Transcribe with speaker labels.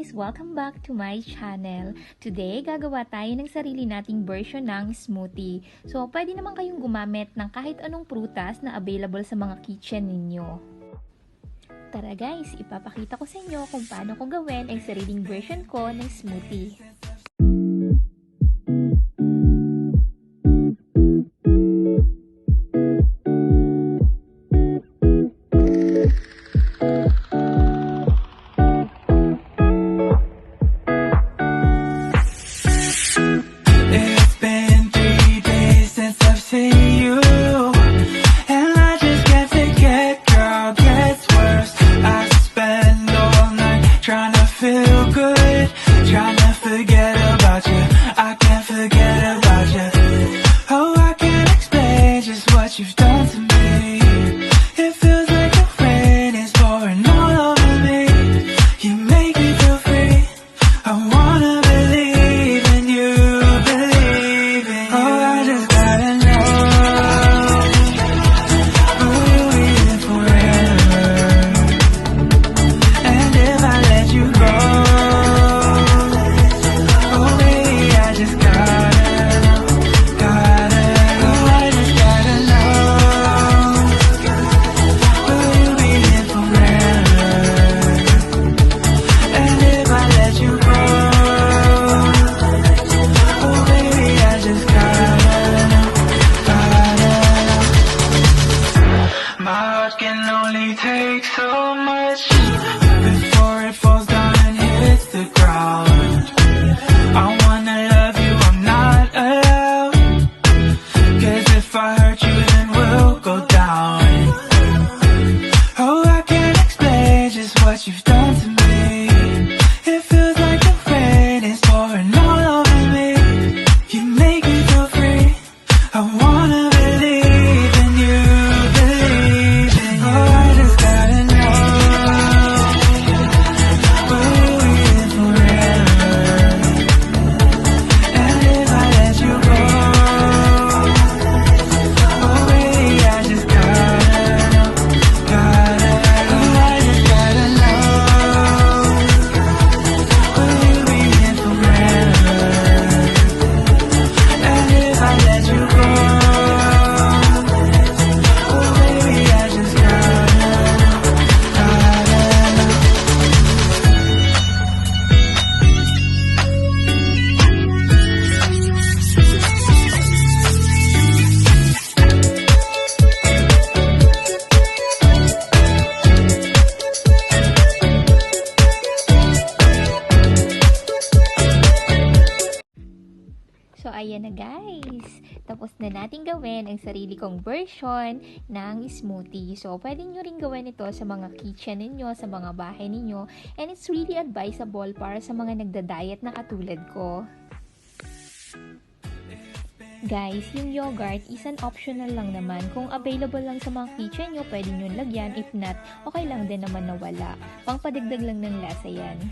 Speaker 1: guys! Welcome back to my channel. Today, gagawa tayo ng sarili nating version ng smoothie. So, pwede naman kayong gumamit ng kahit anong prutas na available sa mga kitchen ninyo. Tara guys, ipapakita ko sa inyo kung paano ko gawin ang sariling version ko ng smoothie.
Speaker 2: You've done to me. It feels like the rain is pouring all over me. You make me feel free. I wanna believe in you, believe in you. Oh, I just gotta know, will you be here forever? And if I let you go, oh baby, I just gotta know, oh, I just gotta know. Can only take so much before it falls down and hits the ground. I wanna love you, I'm not allowed, 'cause if I hurt you then we'll go down. Oh, I can't explain just what you've done to me. It feels like the rain is pouring all over me. You make me feel free. I wanna believe in you, believe in you. Oh, I just gotta know, will you be here forever? And if I let you go, oh baby, I just gotta know, oh, I just gotta know, will you be here forever? And if I let you go, oh baby, I just gotta know.
Speaker 1: So, ayan na guys. Tapos na natin gawin ang sarili kong version ng smoothie. So, pwede nyo rin gawin ito sa mga kitchen ninyo, sa mga bahay ninyo. And it's really advisable para sa mga nagda-diet na katulad ko. Guys, yung yogurt is an optional lang naman. Kung available lang sa mga kitchen nyo, pwede nyo lagyan. If not, okay lang din naman na wala. Pangpadagdag lang ng lasa yan.